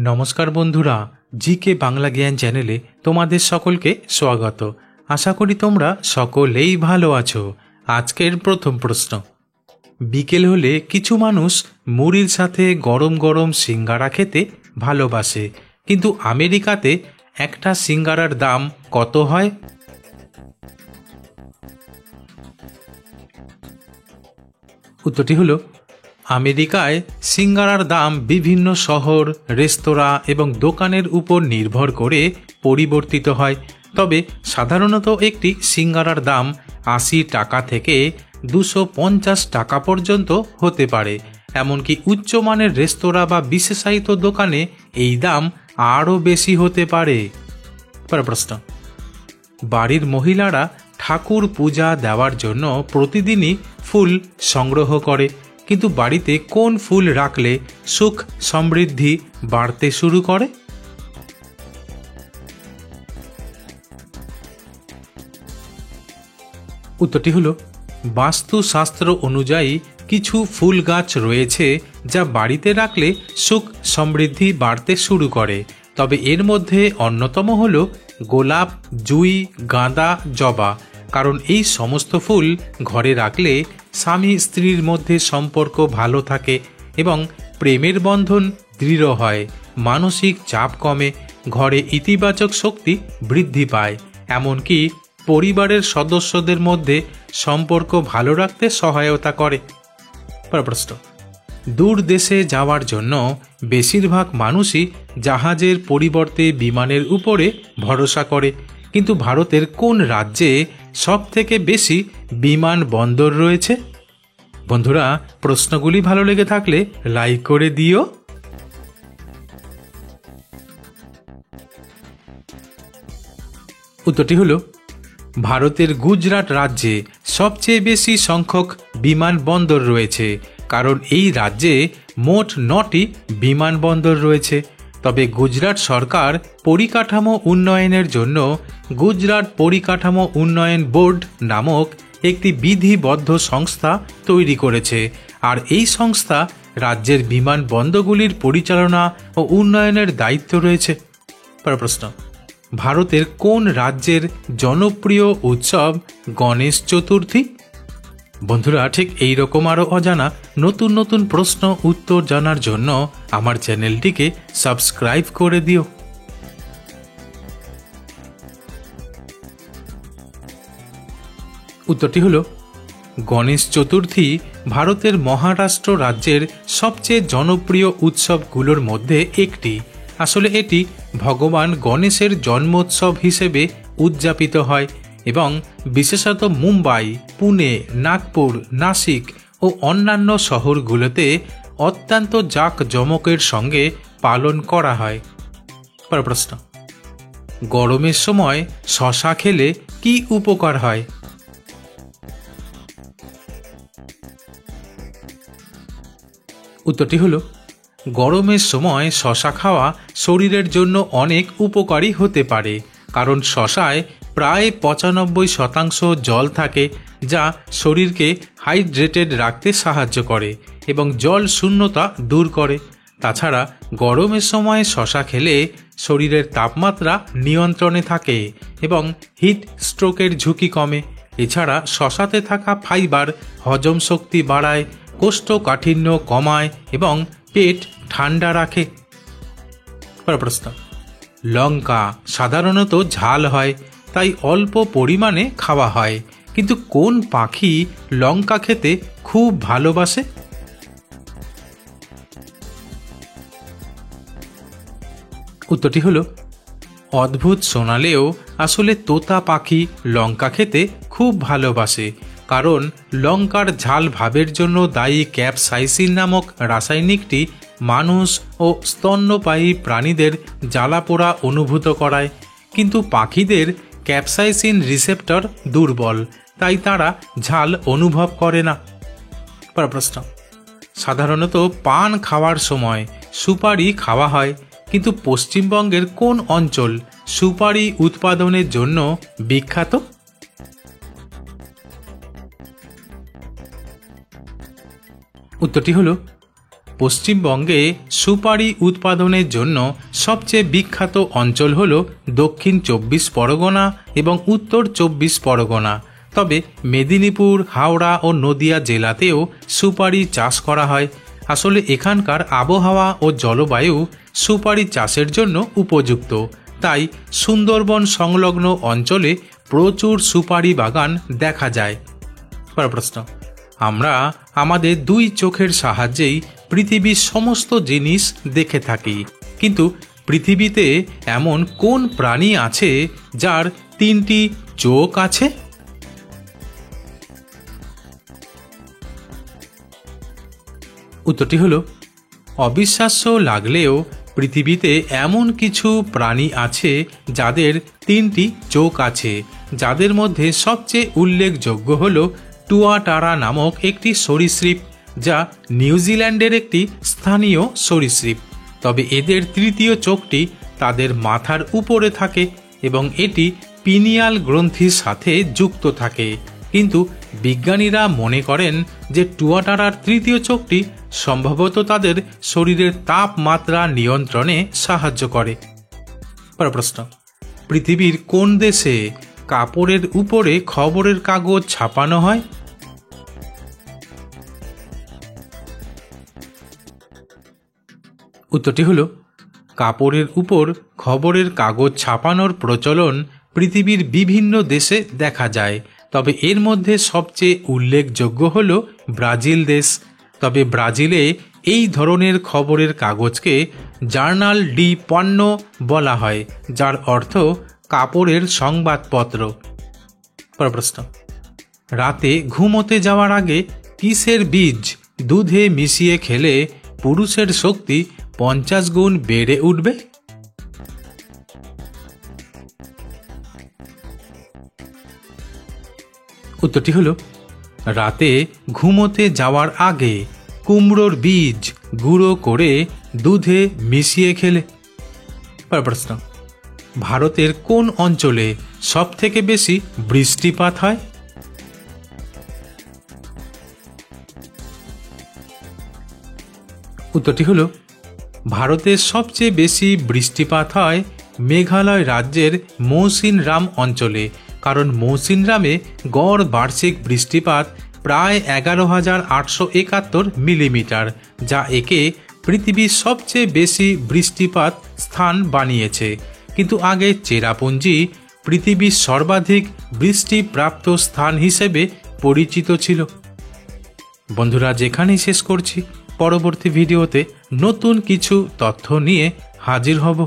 নমস্কার বন্ধুরা, জিকে বাংলা জ্ঞান চ্যানেলে তোমাদের সকলকে স্বাগত। আশা করি তোমরা সকলেই ভালো আছো। আজকের প্রথম প্রশ্ন, বিকেল হলে কিছু মানুষ মুড়ির সাথে গরম গরম সিঙ্গারা খেতে ভালোবাসে, কিন্তু আমেরিকাতে একটা সিঙ্গারার দাম কত হয়? উত্তরটি হলো, আমেরিকায় সিঙ্গারার দাম বিভিন্ন শহর, রেস্তোরাঁ এবং দোকানের উপর নির্ভর করে পরিবর্তিত হয়। তবে সাধারণত একটি সিঙ্গারার দাম 80 টাকা থেকে 250 টাকা পর্যন্ত হতে পারে। এমনকি উচ্চমানের রেস্তোরাঁ বা বিশেষায়িত দোকানে এই দাম আরও বেশি হতে পারে। প্রশ্ন, বাড়ির মহিলারা ঠাকুর পূজা দেওয়ার জন্য প্রতিদিনই ফুল সংগ্রহ করে, কিন্তু বাড়িতে কোন ফুল রাখলে সুখ সমৃদ্ধি বাড়তে শুরু করে? উত্তরটি হলো, বাস্তুশাস্ত্র অনুযায়ী কিছু ফুল গাছ রয়েছে যা বাড়িতে রাখলে সুখ সমৃদ্ধি বাড়তে শুরু করে। তবে এর মধ্যে অন্যতম হল গোলাপ, জুঁই, গাঁদা, জবা। কারণ এই সমস্ত ফুল ঘরে রাখলে স্বামী স্ত্রীর মধ্যে সম্পর্ক ভালো থাকে এবং প্রেমের বন্ধন দৃঢ় হয়, মানসিক চাপ কমে, ঘরে ইতিবাচক শক্তি বৃদ্ধি পায়, এমনকি পরিবারের সদস্যদের মধ্যে সম্পর্ক ভালো রাখতে সহায়তা করে। প্রশ্ন, দূর দেশে যাওয়ার জন্য বেশিরভাগ মানুষই জাহাজের পরিবর্তে বিমানের উপরে ভরসা করে, কিন্তু ভারতের কোন রাজ্যে সবথেকে বেশি বিমান বন্দর রয়েছে? বন্ধুরা, প্রশ্নগুলি ভালো লেগে থাকলে লাইক করে দিও। উত্তরটি হলো, ভারতের গুজরাট রাজ্যে সবচেয়ে বেশি সংখ্যক বিমানবন্দর রয়েছে, কারণ এই রাজ্যে মোট 9টি বিমানবন্দর রয়েছে। তবে গুজরাট সরকার পরিকাঠামো উন্নয়নের জন্য গুজরাট পরিকাঠামো উন্নয়ন বোর্ড নামক একটি বিধিবদ্ধ সংস্থা তৈরি করেছে, আর এই সংস্থা রাজ্যের বিমানবন্দরগুলির পরিচালনা ও উন্নয়নের দায়িত্ব রয়েছে। প্রশ্ন, ভারতের কোন রাজ্যের জনপ্রিয় উৎসব গণেশ চতুর্থী? বন্ধুরা, ঠিক এই রকম আরও অজানা নতুন নতুন প্রশ্ন উত্তর জানার জন্য আমার চ্যানেলটিকে সাবস্ক্রাইব করে দিও। উত্তরটি হলো, গণেশ চতুর্থী ভারতের মহারাষ্ট্র রাজ্যের সবচেয়ে জনপ্রিয় উৎসবগুলোর মধ্যে একটি। আসলে এটি ভগবান গণেশের জন্মোৎসব হিসেবে উদযাপিত হয় এবং বিশেষত মুম্বাই, পুনে, নাগপুর, নাসিক ও অন্যান্য শহরগুলোতে অত্যন্ত জাঁকজমকের সঙ্গে পালন করা হয়। প্রশ্ন, গরমের সময় শসা খেলে কি উপকার হয়? উত্তরটি হলো, গরমের সময় শসা খাওয়া শরীরের জন্য অনেক উপকারী হতে পারে, কারণ শসায় প্রায় 95% জল থাকে, যা শরীরকে হাইড্রেটেড রাখতে সাহায্য করে এবং জল শূন্যতা দূর করে। তাছাড়া গরমের সময় শসা খেলে শরীরের তাপমাত্রা নিয়ন্ত্রণে থাকে এবং হিট স্ট্রোকের ঝুঁকি কমে। এছাড়া শসাতে থাকা ফাইবার হজম শক্তি বাড়ায়, কোষ্ঠকাঠিন্য কমায় এবং পেট ঠান্ডা রাখে। প্রশ্ন, লঙ্কা সাধারণত ঝাল হয়, তাই অল্প পরিমাণে খাওয়া হয়, কিন্তু কোন পাখি লঙ্কা খেতে খুব ভালোবাসে? উত্তরটি হলো, অদ্ভুত শোনালেও আসলে তোতা পাখি লঙ্কা খেতে খুব ভালোবাসে, কারণ লঙ্কার ঝাল ভাবের জন্য দায়ী ক্যাপসাইসিন নামক রাসায়নিকটি মানুষ ও স্তন্যপায়ী প্রাণীদের জ্বালাপোড়া অনুভূত করায়, কিন্তু পাখিদের ক্যাপসাইসিন রিসেপ্টর দুর্বল, তাই তারা ঝাল অনুভব করে না। প্রশ্ন, সাধারণত পান খাওয়ার সময় সুপারি খাওয়া হয়, কিন্তু পশ্চিমবঙ্গের কোন অঞ্চল সুপারি উৎপাদনের জন্য বিখ্যাত? উত্তরটি হলো, পশ্চিমবঙ্গে সুপারি উৎপাদনের জন্য সবচেয়ে বিখ্যাত অঞ্চল হল দক্ষিণ 24 পরগনা এবং উত্তর 24 পরগনা। তবে মেদিনীপুর, হাওড়া ও নদিয়া জেলাতেও সুপারি চাষ করা হয়। আসলে এখানকার আবহাওয়া ও জলবায়ু সুপারি চাষের জন্য উপযুক্ত, তাই সুন্দরবন সংলগ্ন অঞ্চলে প্রচুর সুপারি বাগান দেখা যায়। প্রশ্ন: আমরা আমাদের দুই চোখের সাহায্যেই পৃথিবীর সমস্ত জিনিস দেখে থাকি, কিন্তু পৃথিবীতে এমন কোন প্রাণী আছে যার 3টি চোখ আছে? উত্তরটি হলো, অবিশ্বাস্য লাগলেও পৃথিবীতে এমন কিছু প্রাণী আছে যাদের 3টি চোখ আছে, যাদের মধ্যে সবচেয়ে উল্লেখযোগ্য হল টুয়াটারা নামক একটি সরীসৃপ, যা নিউজিল্যান্ডের একটি স্থানীয় সরীসৃপ। তবে এদের তৃতীয় চোখটি তাদের মাথার উপরে থাকে এবং এটি পিনিয়াল গ্রন্থির সাথে যুক্ত থাকে। কিন্তু বিজ্ঞানীরা মনে করেন যে টুয়াটারার তৃতীয় চোখটি সম্ভবত তাদের শরীরের তাপমাত্রা নিয়ন্ত্রণে সাহায্য করে। প্রশ্ন: পৃথিবীর কোন দেশে কাপড়ের উপরে খবরের কাগজ ছাপানো হয়? উত্তরটি হল, কাপড়ের উপর খবরের কাগজ ছাপানোর প্রচলন পৃথিবীর বিভিন্ন দেশে দেখা যায়। তবে এর মধ্যে সবচেয়ে উল্লেখযোগ্য হল ব্রাজিল দেশ। তবে ব্রাজিলে এই ধরনের খবরের কাগজকে জার্নাল ডি পণ্য বলা হয়, যার অর্থ কাপড়ের সংবাদপত্র। প্রশ্ন: রাতে ঘুমোতে যাওয়ার আগে কিসের বীজ দুধে মিশিয়ে খেলে পুরুষের শক্তি 50 গুণ বেড়ে উঠবে? উত্তরটি হল, রাতে ঘুমোতে যাওয়ার আগে কুমড়োর বীজ গুঁড়ো করে দুধে মিশিয়ে খেলে। প্রশ্ন: ভারতের কোন অঞ্চলে সবথেকে বেশি বৃষ্টিপাত হয়? উত্তরটি হল, ভারতের সবচেয়ে বেশি বৃষ্টিপাত হয় মেঘালয় রাজ্যের মৌসিনরাম অঞ্চলে, কারণ মৌসিনরামে গড় বার্ষিক বৃষ্টিপাত প্রায় 11,871 মিলিমিটার, যা একে পৃথিবীর সবচেয়ে বেশি বৃষ্টিপাত স্থান বানিয়েছে। কিন্তু আগে চেরাপুঞ্জি পৃথিবীর সর্বাধিক বৃষ্টিপ্রাপ্ত স্থান হিসেবে পরিচিত ছিল। বন্ধুরা, যেখানেই শেষ করছি, পরবর্তী ভিডিওতে নতুন কিছু তথ্য নিয়ে হাজির হব।